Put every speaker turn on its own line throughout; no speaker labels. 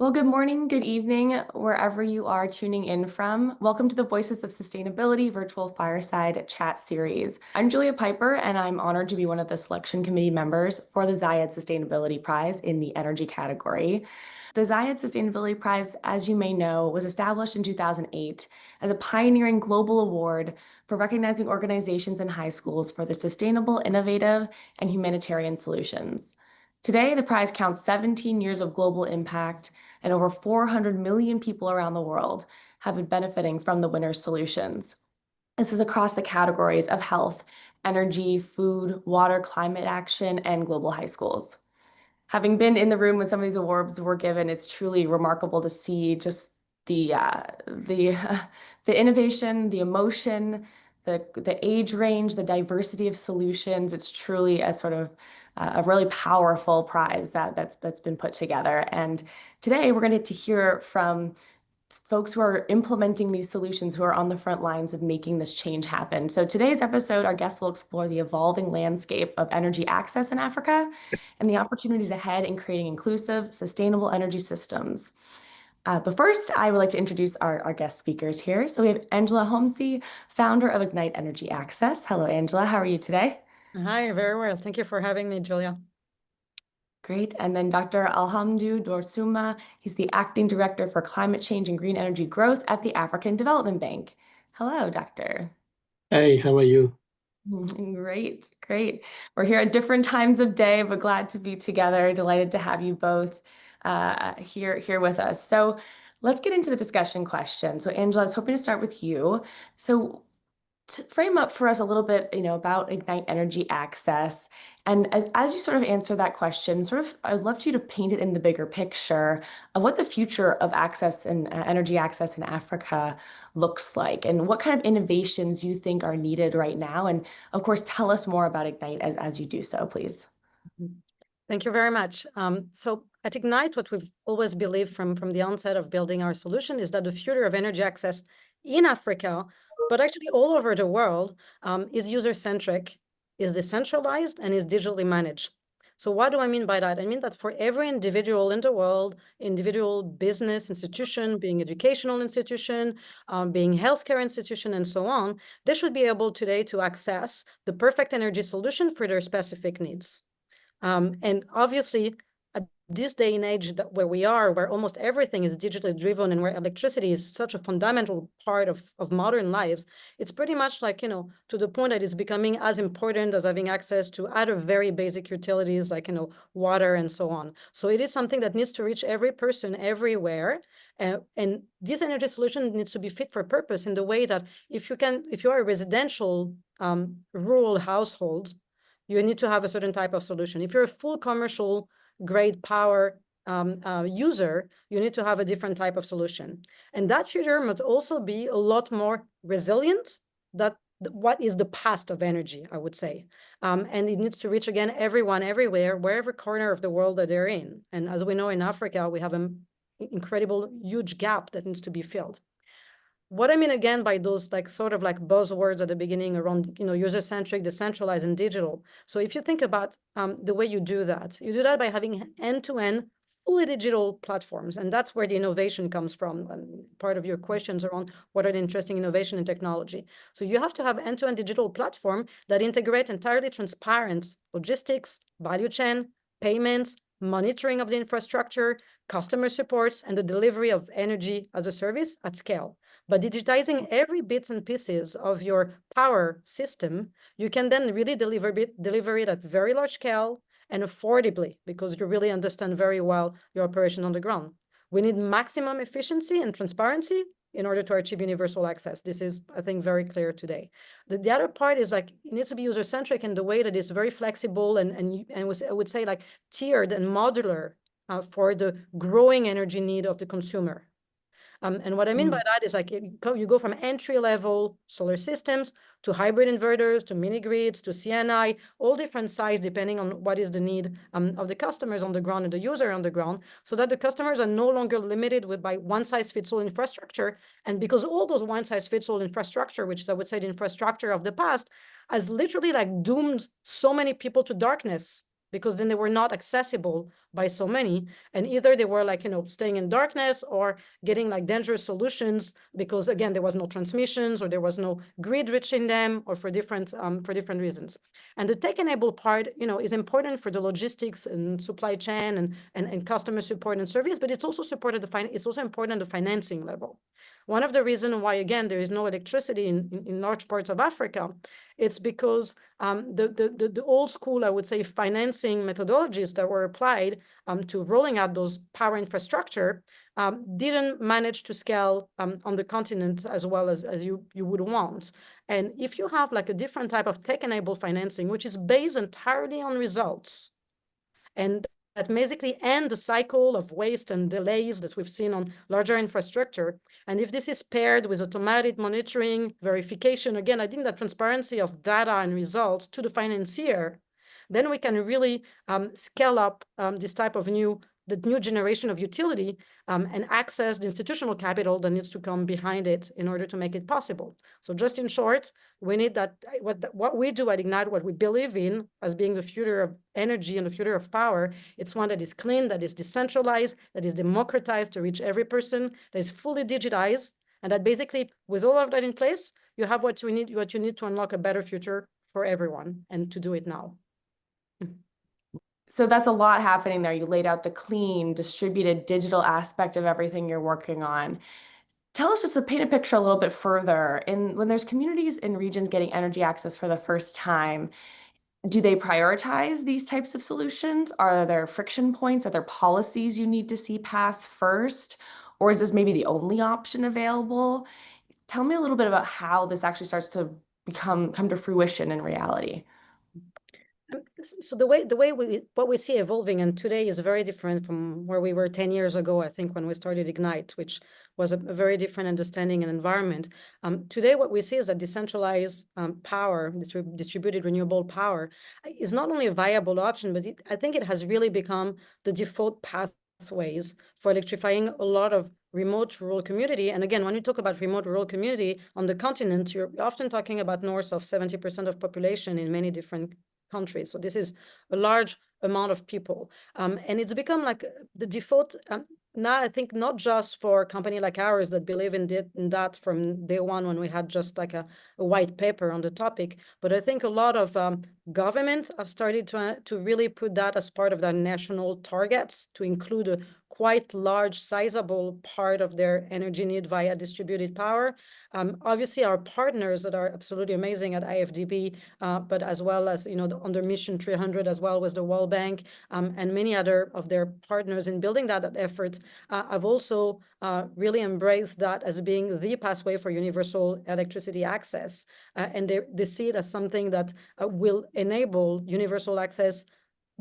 Well, good morning, good evening, wherever you are tuning in from. Welcome to the Voices of Sustainability virtual fireside chat series. I'm Julia Piper, and I'm honored to be one of the selection committee members for the Zayed Sustainability Prize in the energy category. The Zayed Sustainability Prize, as you may know, was established in 2008 as a pioneering global award for recognizing organizations and high schools for their sustainable, innovative, and humanitarian solutions. Today, the prize counts 17 years of global impact, and over 400 million people around the world have been benefiting from the winner's solutions. This is across the categories of health, energy, food, water, climate action, and global high schools. Having been in the room when some of these awards were given, it's truly remarkable to see just the the innovation, the emotion, the age range, the diversity of solutions. It's truly a sort of a really powerful prize that's been put together. And today we're going to get to hear from folks who are implementing these solutions, who are on the front lines of making this change happen. So today's episode, our guests will explore the evolving landscape of energy access in Africa and the opportunities ahead in creating inclusive, sustainable energy systems. But first, I would like to introduce our guest speakers here. So we have Angela Homsi, founder of Ignite Energy Access. Hello, Angela. How are you today?
Hi, very well. Thank you for having me, Julia.
Great. And then Dr. Al-Hamndou Dorsouma, he's the acting director for climate change and green energy growth at the African Development Bank. Hello, doctor.
Hey, how are you?
Great, great. We're here at different times of day, but glad to be together. Delighted to have you both here with us. So let's get into the discussion question. So Angela, I was hoping to start with you. So to frame up for us a little bit, about Ignite Energy Access, and as you sort of answer that question, sort of, I'd love you to paint it in the bigger picture of what the future of access and energy access in Africa looks like, and what kind of innovations you think are needed right now. And of course, tell us more about Ignite as you do so, please.
Thank you very much. So at Ignite, what we've always believed from the onset of building our solution is that the future of energy access in Africa, but actually all over the world, is user-centric, is decentralized, and is digitally managed. So what do I mean by that? I mean that for every individual in the world, individual business institution, being educational institution, being healthcare institution, and so on, they should be able today to access the perfect energy solution for their specific needs. And obviously, at this day and age where we are, where almost everything is digitally driven and where electricity is such a fundamental part of modern lives, it's pretty much like, to the point that it's becoming as important as having access to other very basic utilities like, water and so on. So it is something that needs to reach every person everywhere. And this energy solution needs to be fit for purpose in the way that if you are a residential rural household, you need to have a certain type of solution. If you're a full commercial grade power user, you need to have a different type of solution. And that future must also be a lot more resilient. That what is the past of energy, I would say. And it needs to reach, again, everyone, everywhere, wherever corner of the world that they're in. And as we know, in Africa, we have an incredible, huge gap that needs to be filled. What I mean, again, by those sort of buzzwords at the beginning around, user-centric, decentralized, and digital. So if you think about the way you do that by having end-to-end, fully digital platforms. And that's where the innovation comes from. Part of your questions around what are the interesting innovation in technology. So you have to have end-to-end digital platform that integrate entirely transparent logistics, value chain, payments, monitoring of the infrastructure, customer supports, and the delivery of energy as a service at scale. But digitizing every bits and pieces of your power system, you can then really deliver it at very large scale and affordably, because you really understand very well your operation on the ground. We need maximum efficiency and transparency in order to achieve universal access. This is, I think, very clear today. The other part is it needs to be user-centric in the way that is very flexible and I would say tiered and modular for the growing energy need of the consumer. And what I mean by that is you go from entry-level solar systems to hybrid inverters, to mini grids, to CNI, all different size depending on what is the need of the customers on the ground and the user on the ground, so that the customers are no longer limited by one-size-fits-all infrastructure. And because all those one-size-fits-all infrastructure, which is, I would say, the infrastructure of the past, has literally doomed so many people to darkness because then they were not accessible by so many. And either they were like, staying in darkness or getting like dangerous solutions because, again, there was no transmissions or there was no grid reaching them or for different reasons. And the tech-enabled part, is important for the logistics and supply chain and customer support and service, but it's also it's also important at the financing level. One of the reasons why, again, there is no electricity in large parts of Africa, it's because the old school, I would say, financing methodologies that were applied to rolling out those power infrastructure didn't manage to scale on the continent as well as you would want. And if you have like a different type of tech-enabled financing, which is based entirely on results, and that basically end the cycle of waste and delays that we've seen on larger infrastructure. And if this is paired with automated monitoring, verification, again, I think that transparency of data and results to the financier, then we can really scale up this type of the new generation of utility and access the institutional capital that needs to come behind it in order to make it possible. So just in short, we need that, what we do at Ignite, what we believe in as being the future of energy and the future of power, it's one that is clean, that is decentralized, that is democratized to reach every person, that is fully digitized, and that basically, with all of that in place, you have what you need to unlock a better future for everyone, and to do it now.
So that's a lot happening there. You laid out the clean, distributed, digital aspect of everything you're working on. Tell us, just to paint a picture a little bit further, when there's communities in regions getting energy access for the first time, do they prioritize these types of solutions? Are there friction points? Are there policies you need to see pass first? Or is this maybe the only option available? Tell me a little bit about how this actually starts to come to fruition in reality.
So what we see evolving and today is very different from where we were 10 years ago, I think, when we started Ignite, which was a very different understanding and environment. Today, what we see is that decentralized power, distributed renewable power, is not only a viable option, but I think it has really become the default pathways for electrifying a lot of remote rural community. And again, when you talk about remote rural community on the continent, you're often talking about north of 70% of population in many different countries. So this is a large amount of people. And it's become like the default now, I think, not just for a company like ours that believe in that from day one when we had just like a white paper on the topic, but I think a lot of governments have started to really put that as part of their national targets to include a quite large, sizable part of their energy need via distributed power. Obviously, our partners that are absolutely amazing at IFDB, but as well as, under Mission 300 as well with the World Bank and many other of their partners in building that effort, have also really embraced that as being the pathway for universal electricity access. And they see it as something that will enable universal access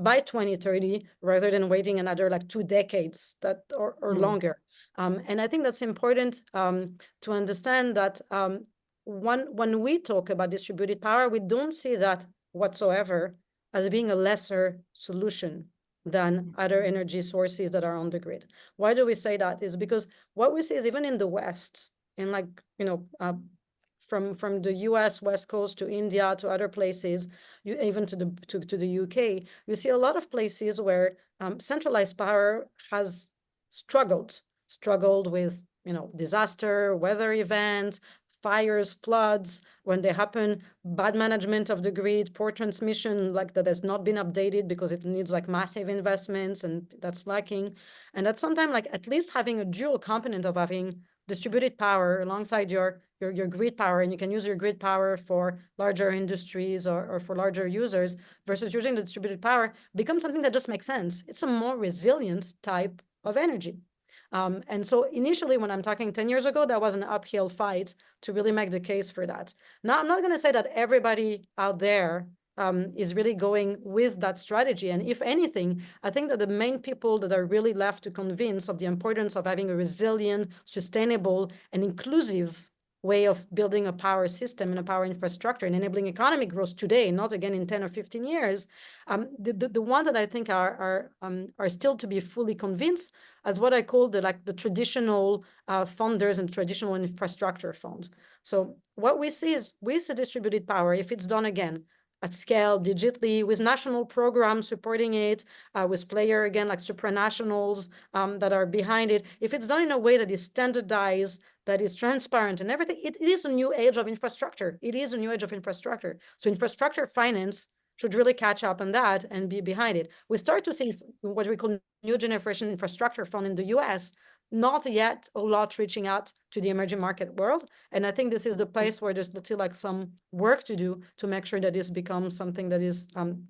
by 2030, rather than waiting another like 2 decades or longer. And I think that's important to understand that when we talk about distributed power, we don't see that whatsoever as being a lesser solution than other energy sources that are on the grid. Why do we say that? Is because what we see is even in the West, in like, from the US West Coast to India to other places, even to the UK, you see a lot of places where centralized power has struggled with disaster, weather events, fires, floods, when they happen, bad management of the grid, poor transmission, like that has not been updated because it needs like massive investments, and that's lacking. And that's sometimes like at least having a dual component of having distributed power alongside your grid power, and you can use your grid power for larger industries or for larger users versus using the distributed power, becomes something that just makes sense. It's a more resilient type of energy. And so initially, when I'm talking 10 years ago, that was an uphill fight to really make the case for that. Now, I'm not going to say that everybody out there is really going with that strategy. And if anything, I think that the main people that are really left to convince of the importance of having a resilient, sustainable, and inclusive way of building a power system and a power infrastructure and enabling economic growth today, not again in 10 or 15 years, the ones that I think are still to be fully convinced as what I call the traditional funders and traditional infrastructure funds. So what we see is with the distributed power, if it's done again at scale digitally with national programs supporting it, with player, again, like supranationals that are behind it. If it's done in a way that is standardized, that is transparent and everything, it is a new age of infrastructure. It is a new age of infrastructure. So infrastructure finance should really catch up on that and be behind it. We start to see what we call new generation infrastructure fund in the US, not yet a lot reaching out to the emerging market world. And I think this is the place where there's still like some work to do to make sure that this becomes something that is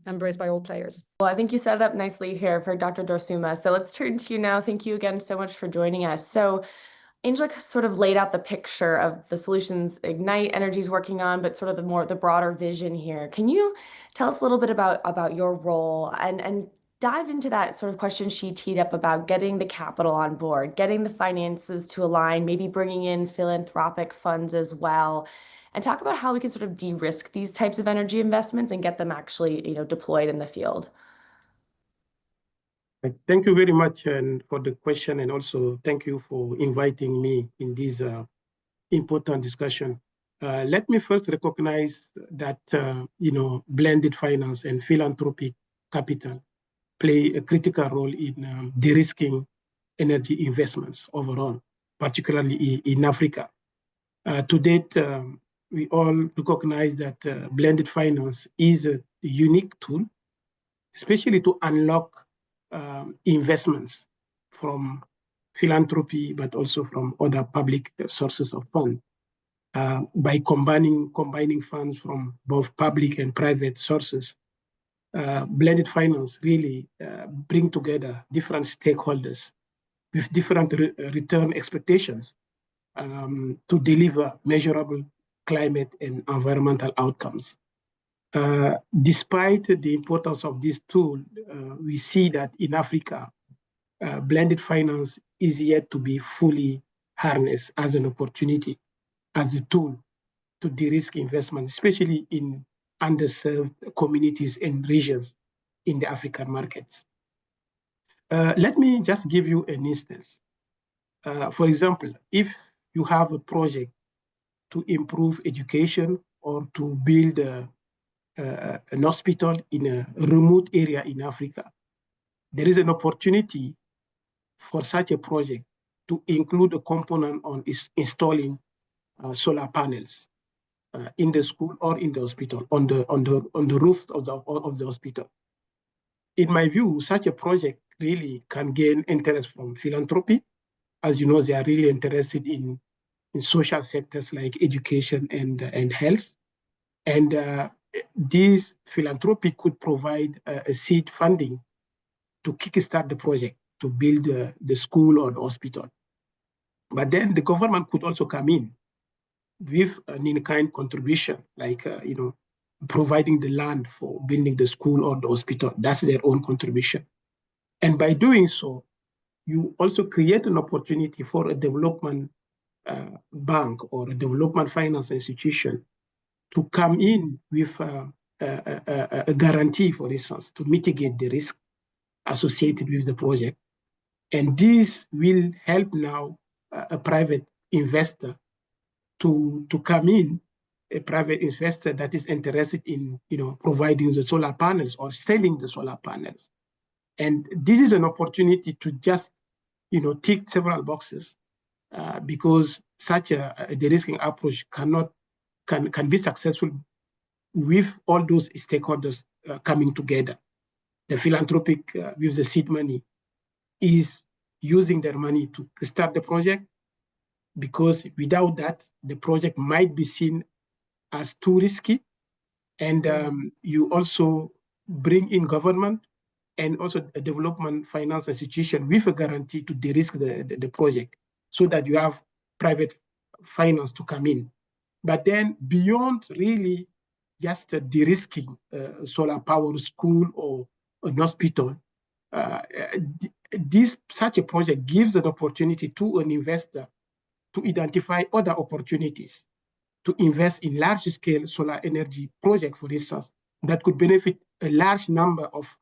embraced by all players.
Well, I think you set it up nicely here for Dr. Dorsouma. So let's turn to you now. Thank you again so much for joining us. So Angela sort of laid out the picture of the solutions Ignite Energy is working on, but sort of the broader vision here. Can you tell us a little bit about your role and dive into that sort of question she teed up about getting the capital on board, getting the finances to align, maybe bringing in philanthropic funds as well, and talk about how we can sort of de-risk these types of energy investments and get them actually, deployed in the field.
Thank you very much for the question, and also thank you for inviting me in this important discussion. Let me first recognize that blended finance and philanthropic capital play a critical role in de-risking energy investments overall, particularly in Africa. To date, we all recognize that blended finance is a unique tool, especially to unlock investments from philanthropy, but also from other public sources of funds. By combining funds from both public and private sources, blended finance really bring together different stakeholders with different return expectations to deliver measurable climate and environmental outcomes. Despite the importance of this tool, we see that in Africa, blended finance is yet to be fully harnessed as an opportunity, as a tool to de-risk investment, especially in underserved communities and regions in the African markets. Let me just give you an instance. For example, if you have a project to improve education or to build an hospital in a remote area in Africa, there is an opportunity for such a project to include a component on installing solar panels in the school or in the hospital, on the roofs of the hospital. In my view, such a project really can gain interest from philanthropy. As you know, they are really interested in social sectors like education and health. And this philanthropy could provide a seed funding to kickstart the project, to build the school or the hospital. But then the government could also come in with an in-kind contribution, like providing the land for building the school or the hospital. That's their own contribution. And by doing so, you also create an opportunity for a development bank or a development finance institution to come in with a guarantee, for instance, to mitigate the risk associated with the project. And this will help now a private investor to come in, a private investor that is interested in providing the solar panels or selling the solar panels. And this is an opportunity to just tick several boxes because such a de-risking approach can be successful with all those stakeholders coming together. The philanthropic with the seed money is using their money to start the project, because without that, the project might be seen as too risky. And you also bring in government and also a development finance institution with a guarantee to de-risk the project, so that you have private finance to come in. But then beyond really just de-risking solar power school or an hospital, such a project gives an opportunity to an investor to identify other opportunities to invest in large-scale solar energy project, for instance, that could benefit a large number of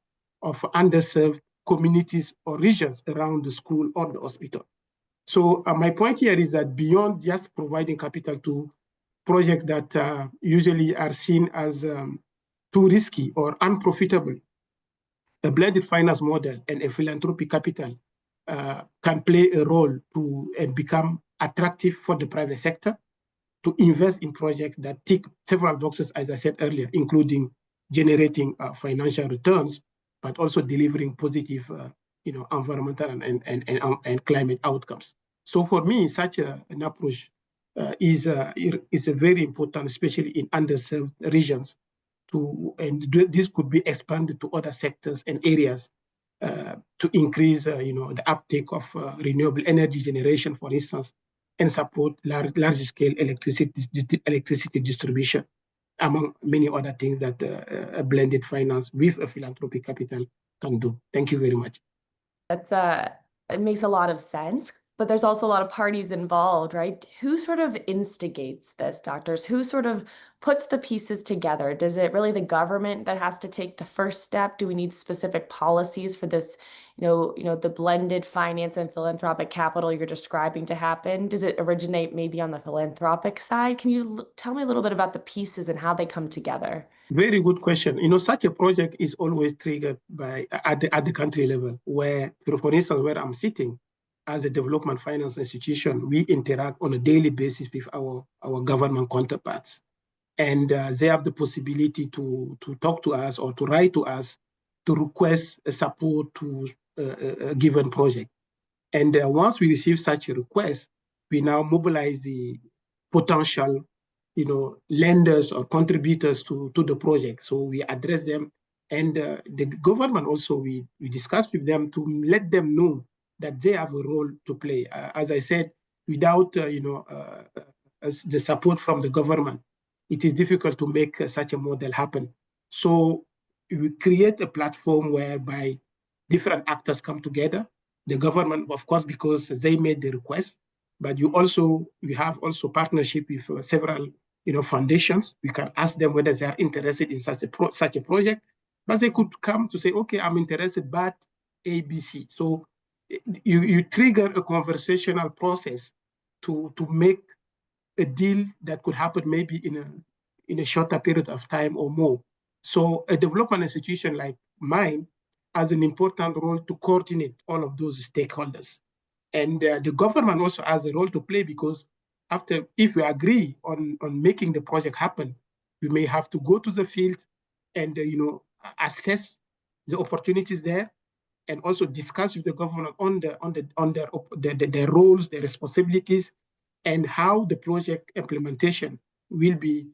underserved communities or regions around the school or the hospital. So my point here is that beyond just providing capital to projects that usually are seen as too risky or unprofitable, a blended finance model and a philanthropic capital can play a role to and become attractive for the private sector to invest in projects that tick several boxes, as I said earlier, including generating financial returns, but also delivering positive, environmental and climate outcomes. So for me, such an approach is a very important, especially in underserved regions. This could be expanded to other sectors and areas to increase, the uptake of renewable energy generation, for instance, and support large-scale electricity distribution, among many other things that a blended finance with a philanthropic capital can do. Thank you very much.
It makes a lot of sense, but there's also a lot of parties involved, right? Who sort of instigates this, doctors? Who sort of puts the pieces together? Does it really the government that has to take the first step? Do we need specific policies for this, the blended finance and philanthropic capital you're describing to happen? Does it originate maybe on the philanthropic side? Can you tell me a little bit about the pieces and how they come together?
Very good question. Such a project is always triggered by at the country level, where, for instance, where I'm sitting as a development finance institution, we interact on a daily basis with our government counterparts. And they have the possibility to talk to us or to write to us to request support to a given project. And once we receive such a request, we now mobilize the potential lenders or contributors to the project. So we address them, and the government also, we discuss with them to let them know that they have a role to play. As I said, without the support from the government, it is difficult to make such a model happen. So we create a platform whereby different actors come together. The government, of course, because they made the request, but we have also partnership with several foundations. We can ask them whether they are interested in such a project, but they could come to say, okay, I'm interested, but ABC. So you trigger a conversational process to make a deal that could happen maybe in a shorter period of time or more. So a development institution like mine has an important role to coordinate all of those stakeholders. And the government also has a role to play, because if we agree on making the project happen, we may have to go to the field and assess the opportunities there, and also discuss with the government on their roles, their responsibilities, and how the project implementation will be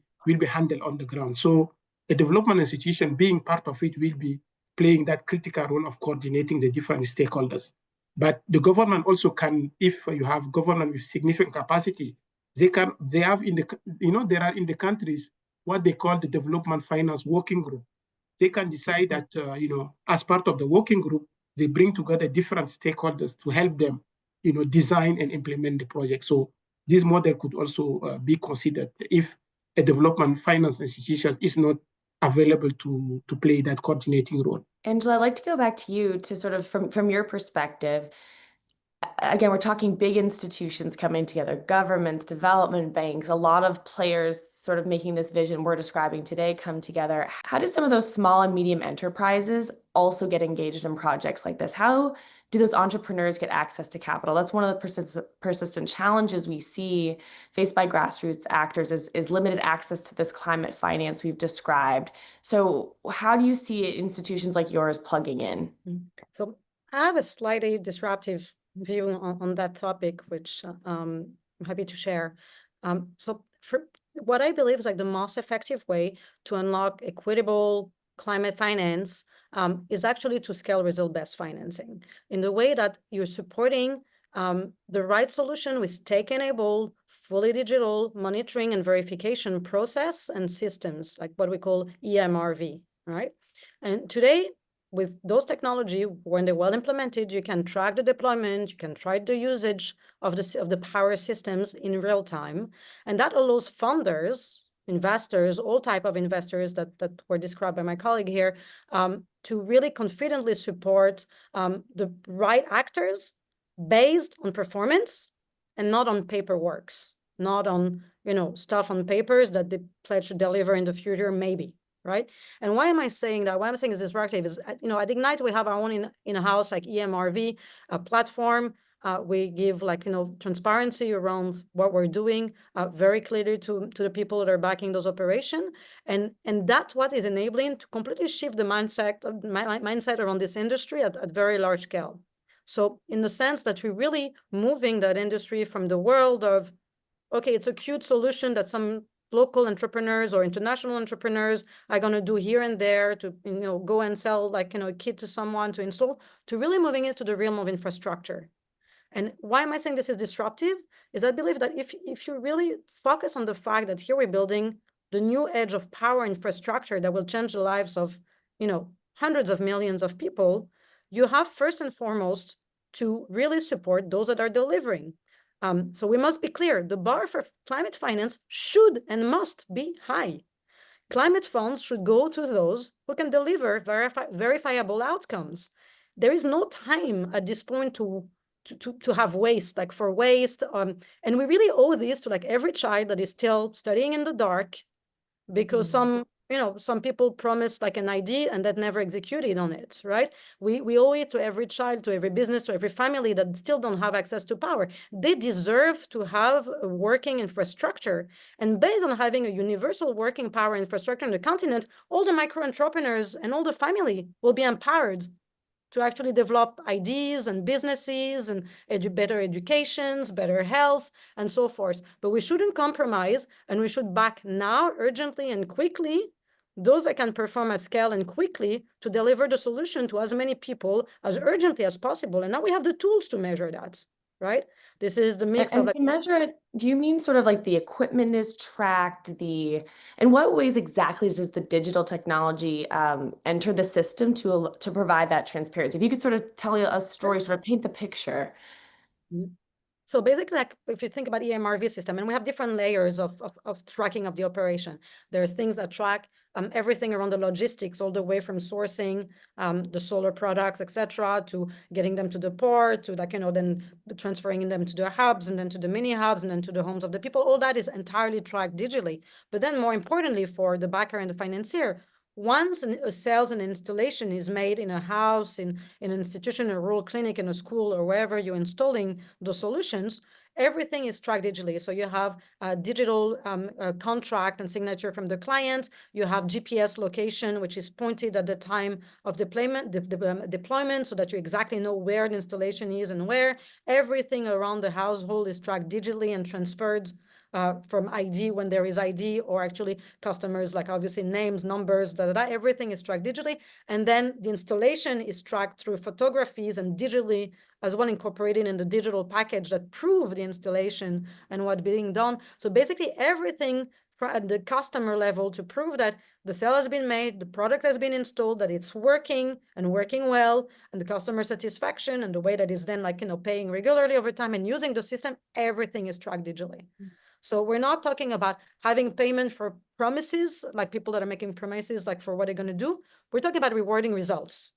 handled on the ground. So a development institution, being part of it, will be playing that critical role of coordinating the different stakeholders. But the government also can, if you have government with significant capacity, there are in the countries what they call the development finance working group. They can decide that, as part of the working group, they bring together different stakeholders to help them, design and implement the project. So this model could also be considered if a development finance institution is not available to play that coordinating role.
Angela, I'd like to go back to you to sort of from your perspective. Again, we're talking big institutions coming together, governments, development banks, a lot of players sort of making this vision we're describing today come together. How do some of those small and medium enterprises also get engaged in projects like this? How do those entrepreneurs get access to capital? That's one of the persistent challenges we see faced by grassroots actors is limited access to this climate finance we've described. So how do you see institutions like yours plugging in?
So I have a slightly disruptive view on that topic, which I'm happy to share. So for what I believe is like the most effective way to unlock equitable climate finance is actually to scale result-based financing in the way that you're supporting the right solution with tech-enabled, fully digital monitoring and verification process and systems, like what we call EMRV, right? And today, with those technology, when they're well implemented, you can track the deployment, you can track the usage of the power systems in real time. And that allows funders, investors, all type of investors that were described by my colleague here, to really confidently support the right actors based on performance and not on paperworks, not on stuff on papers that they pledge to deliver in the future, maybe, right? And why am I saying that? Why I'm saying is disruptive is, you know, at Ignite, we have our own in-house like EMRV platform. We give like, you know, transparency around what we're doing very clearly to the people that are backing those operations. And that's what is enabling to completely shift the mindset around this industry at very large scale. So in the sense that we're really moving that industry from the world of, okay, it's a cute solution that some local entrepreneurs or international entrepreneurs are going to do here and there to, you know, go and sell like, you know, a kit to someone to install, to really moving it to the realm of infrastructure. And why am I saying this is disruptive? Is I believe that if you really focus on the fact that here we're building the new edge of power infrastructure that will change the lives of, you know, hundreds of millions of people, you have first and foremost to really support those that are delivering. So we must be clear, the bar for climate finance should and must be high. Climate funds should go to those who can deliver verifiable outcomes. There is no time at this point to have waste, like for waste. And we really owe this to like every child that is still studying in the dark, because some people promised like an ID and that never executed on it, right? We owe it to every child, to every business, to every family that still don't have access to power. They deserve to have a working infrastructure. And based on having a universal working power infrastructure in the continent, all the micro entrepreneurs and all the family will be empowered to actually develop ideas and businesses and better educations, better health, and so forth. But we shouldn't compromise, and we should back now, urgently and quickly, those that can perform at scale and quickly to deliver the solution to as many people as urgently as possible. And now we have the tools to measure that, right? This is the mix of like,
to measure it, do you mean sort of like the equipment is tracked, in what ways exactly does the digital technology enter the system to provide that transparency? If you could sort of tell a story, sort of paint the picture.
So basically, like if you think about EMRV system, and we have different layers of tracking of the operation. There's things that track everything around the logistics, all the way from sourcing the solar products, etc., to getting them to the port, to like, you know, then transferring them to the hubs, and then to the mini hubs, and then to the homes of the people. All that is entirely tracked digitally. But then more importantly for the backer and the financier, once a sales and installation is made in a house, in an institution, a rural clinic, in a school, or wherever you're installing the solutions, everything is tracked digitally. So you have a digital contract and signature from the client. You have GPS location, which is pointed at the time of deployment, so that you exactly know where the installation is and where. Everything around the household is tracked digitally and transferred from ID when there is ID, or actually customers, like obviously names, numbers, everything is tracked digitally. And then the installation is tracked through photographies and digitally as well, incorporated in the digital package that prove the installation and what's being done. So basically everything at the customer level to prove that the sale has been made, the product has been installed, that it's working and working well, and the customer satisfaction and the way that is then like, you know, paying regularly over time and using the system, everything is tracked digitally. So we're not talking about having payment for promises, like people that are making promises like for what they're going to do. We're talking about rewarding results.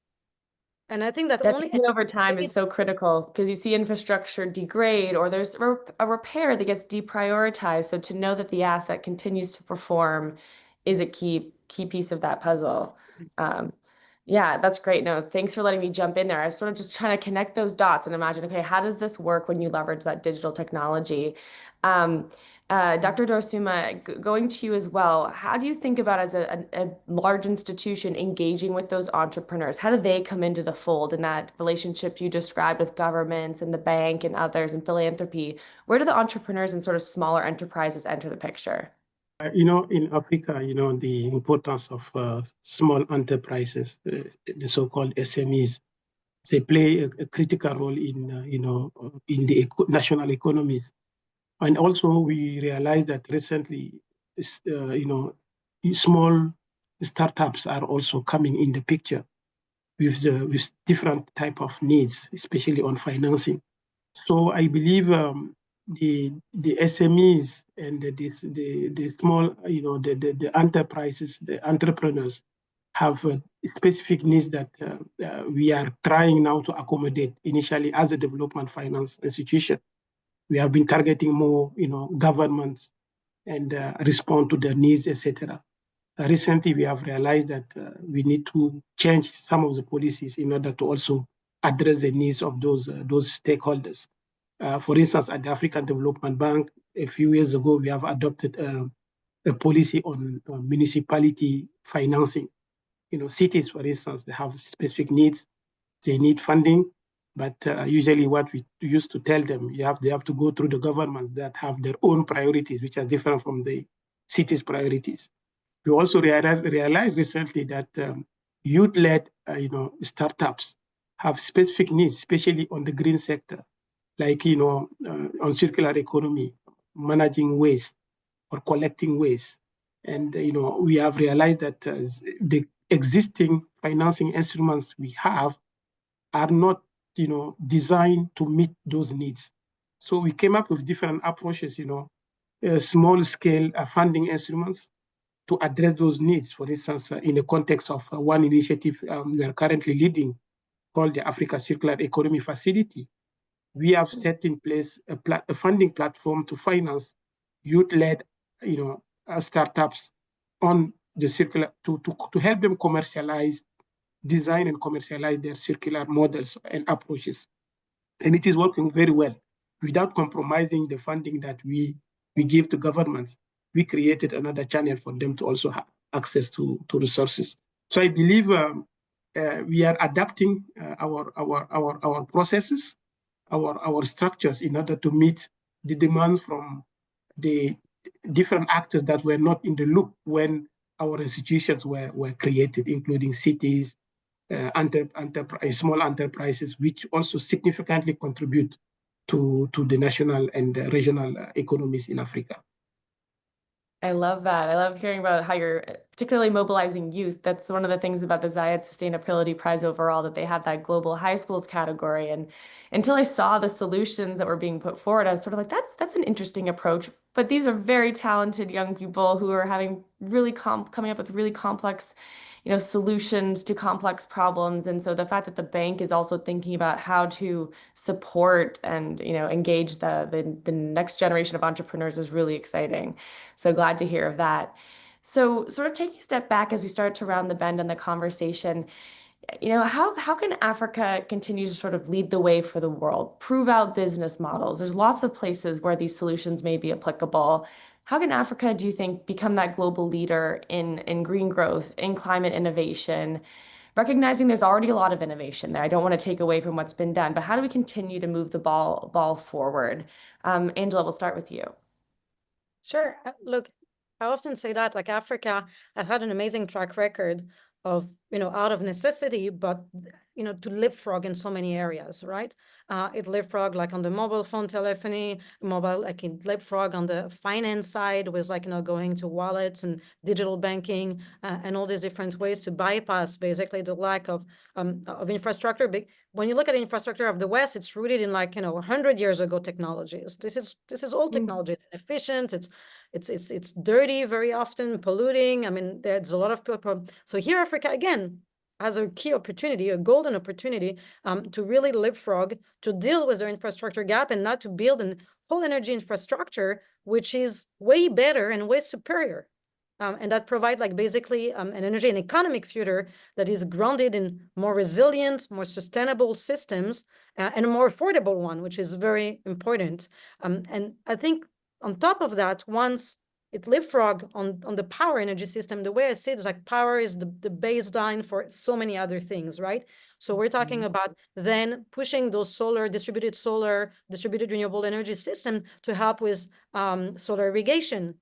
And I think that only
over time is so critical, because you see infrastructure degrade, or there's a repair that gets deprioritized. So to know that the asset continues to perform is a key piece of that puzzle. Yeah, that's great. No, thanks for letting me jump in there. I was sort of just trying to connect those dots and imagine, okay, how does this work when you leverage that digital technology? Dr. Dorsouma, going to you as well, how do you think about, as a large institution, engaging with those entrepreneurs? How do they come into the fold in that relationship you described with governments and the bank and others and philanthropy? Where do the entrepreneurs and sort of smaller enterprises enter the picture?
You know, in Africa, you know, the importance of small enterprises, the so-called SMEs, they play a critical role in, you know, in the national economy. And also we realized that recently, you know, small startups are also coming in the picture with different type of needs, especially on financing. So I believe the SMEs and the small, you know, the enterprises, the entrepreneurs have specific needs that we are trying now to accommodate. Initially, as a development finance institution, we have been targeting more, you know, governments and respond to their needs, etc. recently we have realized that we need to change some of the policies in order to also address the needs of those stakeholders. For instance, at the African Development Bank, a few years ago, we have adopted a policy on municipality financing. Cities, for instance, they have specific needs, they need funding, but usually what we used to tell them, they have to go through the governments that have their own priorities, which are different from the city's priorities. We also realized recently that youth-led, startups have specific needs, especially on the green sector, like on circular economy, managing waste or collecting waste. And we have realized that the existing financing instruments we have are not designed to meet those needs. So we came up with different approaches, small scale funding instruments to address those needs. For instance, in the context of one initiative we are currently leading called the Africa Circular Economy Facility, we have set in place a funding platform to finance youth-led, startups on the circular to help them design and commercialize their circular models and approaches. And it is working very well without compromising the funding that we give to governments. We created another channel for them to also have access to resources. So I believe we are adapting our processes, our structures in order to meet the demands from the different actors that were not in the loop when our institutions were created, including cities, small enterprises, which also significantly contribute to the national and regional economies in Africa.
I love that. I love hearing about how you're particularly mobilizing youth. That's one of the things about the Zayed Sustainability Prize overall, that they have that global high schools category. And until I saw the solutions that were being put forward, I was sort of like, that's an interesting approach. But these are very talented young people who are having really coming up with really complex, solutions to complex problems. And so the fact that the bank is also thinking about how to support and, engage the next generation of entrepreneurs is really exciting. So glad to hear of that. So sort of taking a step back as we start to round the bend in the conversation, how can Africa continue to sort of lead the way for the world, prove out business models? There's lots of places where these solutions may be applicable. How can Africa, do you think, become that global leader in green growth, in climate innovation, recognizing there's already a lot of innovation there? I don't want to take away from what's been done, but how do we continue to move the ball forward? Angela, we'll start with you.
Sure. Look, I often say that like Africa has had an amazing track record of, out of necessity, but, to leapfrog in so many areas, right? It leapfrog like on the mobile phone telephony, like it leapfrog on the finance side with like, going to wallets and digital banking and all these different ways to bypass basically the lack of infrastructure. But when you look at the infrastructure of the West, it's rooted in like, 100 years ago technologies. This is old technology. It's inefficient. It's dirty very often, polluting. I mean, there's a lot of people. So here, Africa, again, has a key opportunity, a golden opportunity to really leapfrog, to deal with their infrastructure gap and not to build a whole energy infrastructure, which is way better and way superior. And that provide like basically an energy and economic future that is grounded in more resilient, more sustainable systems and a more affordable one, which is very important. And I think on top of that, once it leapfrog on the power energy system, the way I see it is like power is the baseline for so many other things, right? So we're talking about then pushing those distributed renewable energy system to help with solar irrigation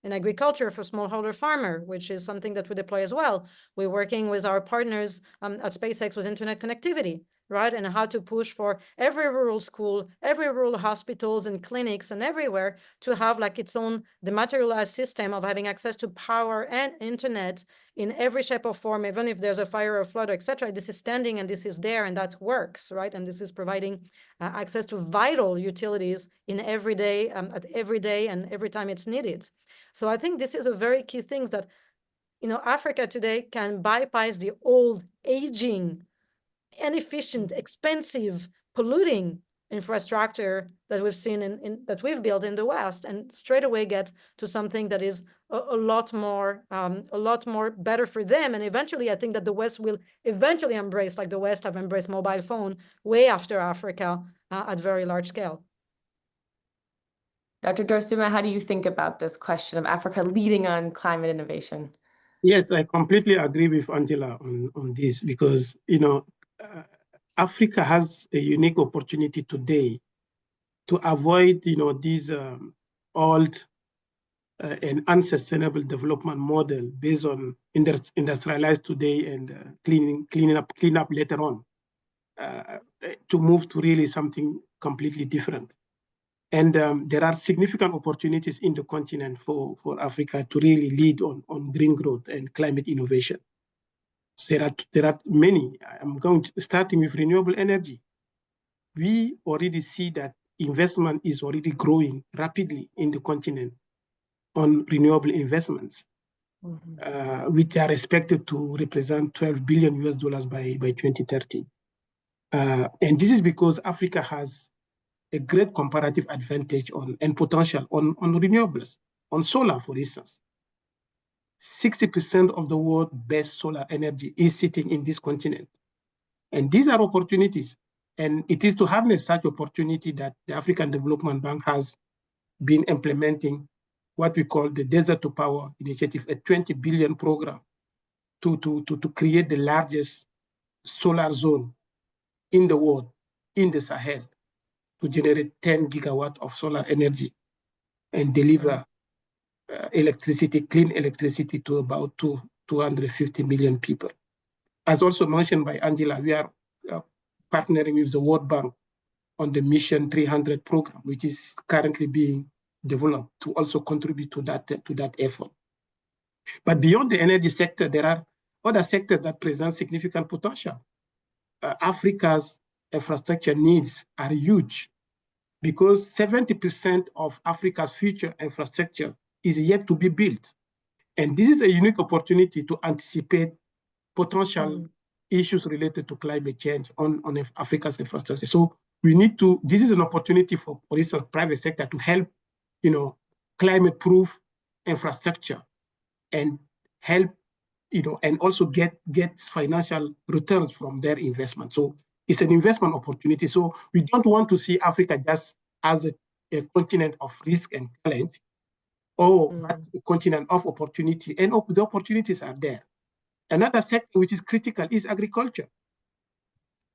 in agriculture for smallholder farmer, which is something that we deploy as well. We're working with our partners at SpaceX with internet connectivity, right? And how to push for every rural school, every rural hospitals and clinics and everywhere to have like its own dematerialized system of having access to power and internet in every shape or form, even if there's a fire or flood, etc. This is standing and this is there and that works, right? And this is providing access to vital utilities in every day and every time it's needed. So I think this is a very key thing that, Africa today can bypass the old, aging, inefficient, expensive, polluting infrastructure that we've seen that we've built in the West, and straight away get to something that is a lot more better for them. And eventually, I think that the West will eventually embrace, like the West have embraced mobile phone way after Africa at very large scale.
Dr. Dorsouma, how do you think about this question of Africa leading on climate innovation?
Yes, I completely agree with Angela on this, because Africa has a unique opportunity today to avoid these old and unsustainable development model based on industrialized today and clean up later on, to move to really something completely different. And there are significant opportunities in the continent for Africa to really lead on green growth and climate innovation. So there are many. I'm starting with renewable energy. We already see that investment is already growing rapidly in the continent on renewable investments, which are expected to represent $12 billion by 2030. And this is because Africa has a great comparative advantage and potential on renewables, on solar, for instance. 60% of the world's best solar energy is sitting in this continent. And these are opportunities. And it is to harness such opportunity that the African Development Bank has been implementing what we call the Desert to Power Initiative, a 20 billion program to create the largest solar zone in the world, in the Sahel, to generate 10 gigawatts of solar energy and deliver electricity, clean electricity, to about 250 million people. As also mentioned by Angela, we are partnering with the World Bank on the Mission 300 program, which is currently being developed to also contribute to that effort. But beyond the energy sector, there are other sectors that present significant potential. Africa's infrastructure needs are huge, because 70% of Africa's future infrastructure is yet to be built. And this is a unique opportunity to anticipate potential issues related to climate change on Africa's infrastructure. So we need to, this is an opportunity for instance, private sector to help, climate-proof infrastructure and help, and also get financial returns from their investment. So it's an investment opportunity. So we don't want to see Africa just as a continent of risk and challenge, or a continent of opportunity, and the opportunities are there. Another sector which is critical is agriculture.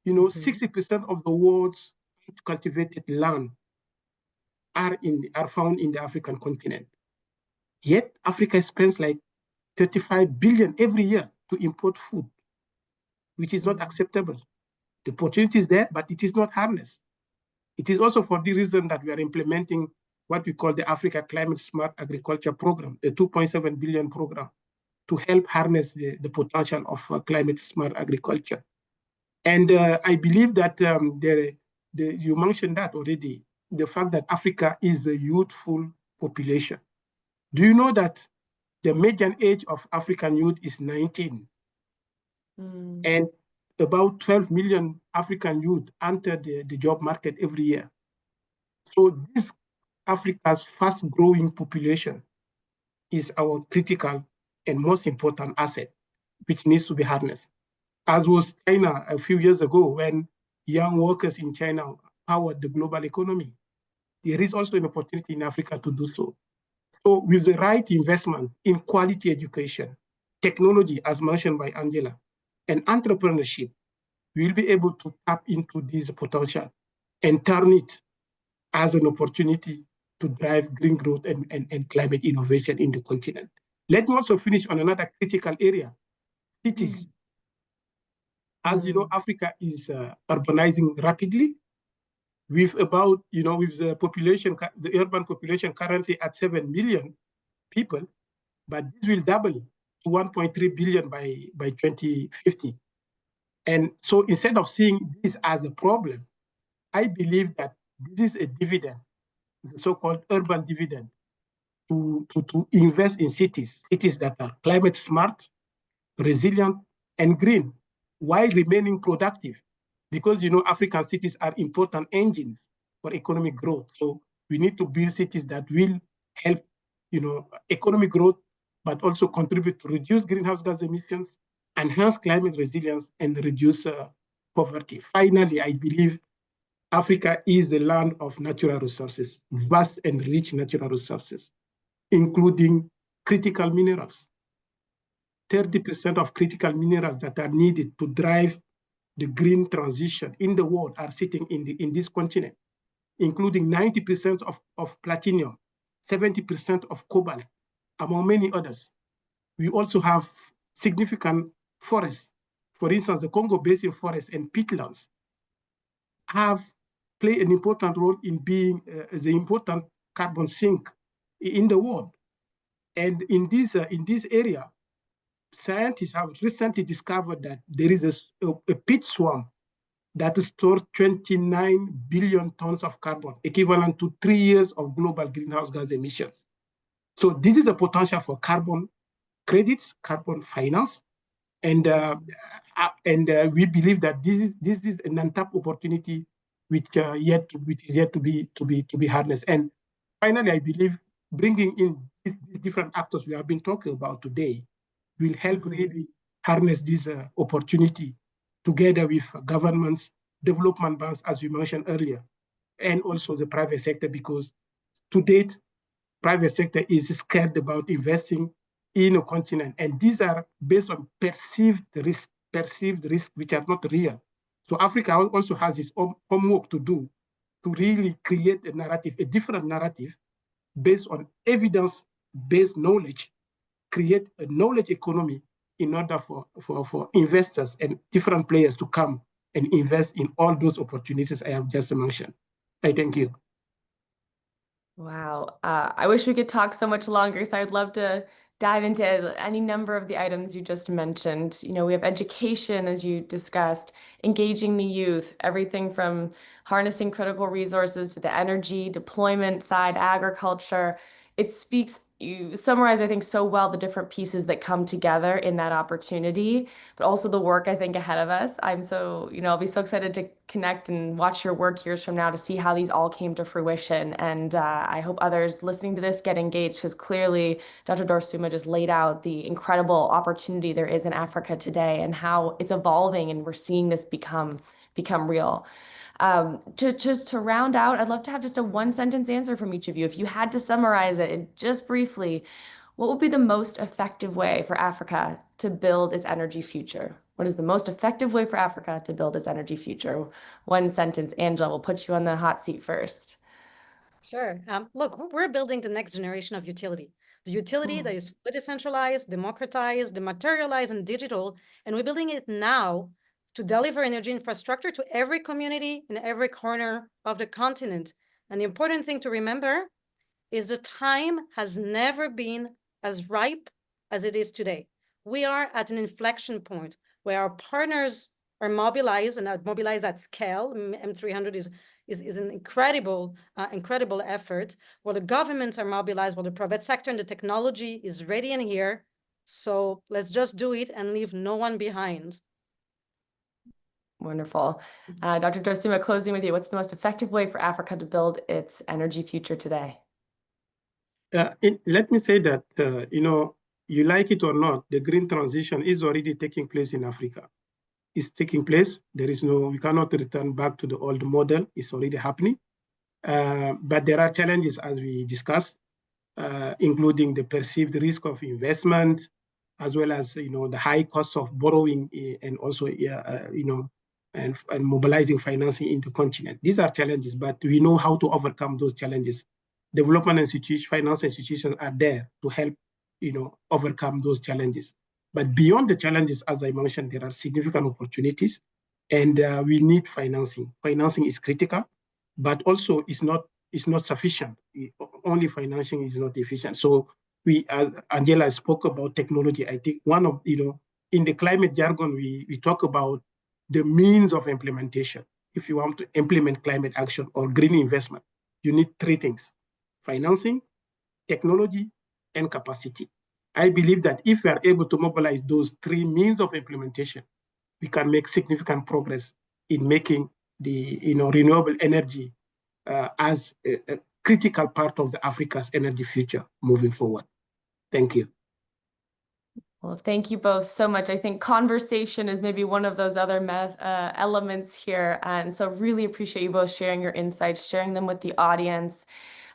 60% of the world's cultivated land are found in the African continent. Yet Africa spends like 35 billion every year to import food, which is not acceptable. The opportunity is there, but it is not harnessed. It is also for the reason that we are implementing what we call the Africa Climate Smart Agriculture Program, the 2.7 billion program, to help harness the potential of climate smart agriculture. And I believe that you mentioned that already, the fact that Africa is a youthful population. Do you know that the median age of African youth is 19? And about 12 million African youth enter the job market every year. So this Africa's fast-growing population is our critical and most important asset, which needs to be harnessed. As was China a few years ago, when young workers in China powered the global economy. There is also an opportunity in Africa to do so. So with the right investment in quality education, technology, as mentioned by Angela, and entrepreneurship, we will be able to tap into this potential and turn it as an opportunity to drive green growth and climate innovation in the continent. Let me also finish on another critical area, cities. As you know, Africa is urbanizing rapidly, with about, with the population, the urban population currently at 7 million people, but this will double to 1.3 billion by 2050. And so instead of seeing this as a problem, I believe that this is a dividend, the so-called urban dividend, to invest in cities that are climate smart, resilient, and green, while remaining productive. because, African cities are important engines for economic growth. So we need to build cities that will help, economic growth, but also contribute to reduce greenhouse gas emissions, enhance climate resilience, and reduce poverty. Finally, I believe Africa is a land of natural resources, vast and rich natural resources, including critical minerals. 30% of critical minerals that are needed to drive the green transition in the world are sitting in this continent, including 90% of platinum, 70% of cobalt, among many others. We also have significant forests. For instance, the Congo Basin forests and peatlands play an important role in being the important carbon sink in the world. And in this area, scientists have recently discovered that there is a peat swamp that stores 29 billion tons of carbon, equivalent to 3 years of global greenhouse gas emissions. So this is a potential for carbon credits, carbon finance, and we believe that this is an untapped opportunity which is yet to be harnessed. And finally, I believe bringing in these different actors we have been talking about today will help really harness this opportunity together with governments, development banks, as we mentioned earlier, and also the private sector, because to date, private sector is scared about investing in a continent. And these are based on perceived risk which are not real. So Africa also has its own homework to do to really create a narrative, a different narrative based on evidence-based knowledge, create a knowledge economy in order for investors and different players to come and invest in all those opportunities I have just mentioned. I thank you.
Wow. I wish we could talk so much longer, so I'd love to dive into any number of the items you just mentioned. We have education, as you discussed, engaging the youth, everything from harnessing critical resources to the energy deployment side, agriculture. You summarize, I think, so well the different pieces that come together in that opportunity, but also the work, I think, ahead of us. I'll be so excited to connect and watch your work years from now to see how these all came to fruition. And I hope others listening to this get engaged, because clearly Dr. Dorsouma just laid out the incredible opportunity there is in Africa today and how it's evolving, and we're seeing this become real. To round out, I'd love to have just a one-sentence answer from each of you. If you had to summarize it just briefly, what would be the most effective way for Africa to build its energy future? What is the most effective way for Africa to build its energy future? One sentence. Angela, we'll put you on the hot seat first.
Sure. Look, we're building the next generation of utility. The utility that is fully decentralized, democratized, dematerialized, and digital. And we're building it now to deliver energy infrastructure to every community in every corner of the continent. And the important thing to remember is the time has never been as ripe as it is today. We are at an inflection point where our partners are mobilized, and are mobilized at scale. M300 is an incredible effort, where the governments are mobilized, where the private sector and the technology is ready and here. So let's just do it and leave no one behind.
Wonderful. Dr. Dorsouma, closing with you, what's the most effective way for Africa to build its energy future today?
Let me say that, you like it or not, the green transition is already taking place in Africa. It's taking place. We cannot return back to the old model. It's already happening. But there are challenges, as we discussed, including the perceived risk of investment, as well as, the high cost of borrowing, and also, and mobilizing financing in the continent. These are challenges, but we know how to overcome those challenges. Development institutions, finance institutions are there to help, overcome those challenges. But beyond the challenges, as I mentioned, there are significant opportunities, and we need financing. Financing is critical, but also it's not sufficient. Only financing is not efficient. So Angela spoke about technology. I think in the climate jargon, we talk about the means of implementation. If you want to implement climate action or green investment, you need three things: financing, technology, and capacity. I believe that if we are able to mobilize those three means of implementation, we can make significant progress in making the renewable energy as a critical part of the Africa's energy future moving forward. Thank you.
Well, thank you both so much. I think conversation is maybe one of those other elements here. And so really appreciate you both sharing your insights, sharing them with the audience.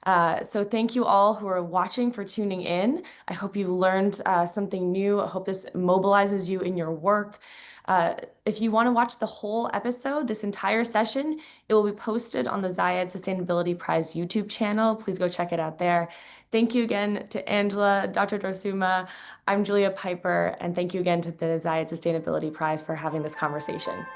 So thank you all who are watching for tuning in. I hope you learned something new. I hope this mobilizes you in your work. If you want to watch the whole episode, this entire session, it will be posted on the Zayed Sustainability Prize YouTube channel. Please go check it out there. Thank you again to Angela, Dr. Dorsouma. I'm Julia Piper, and thank you again to the Zayed Sustainability Prize for having this conversation.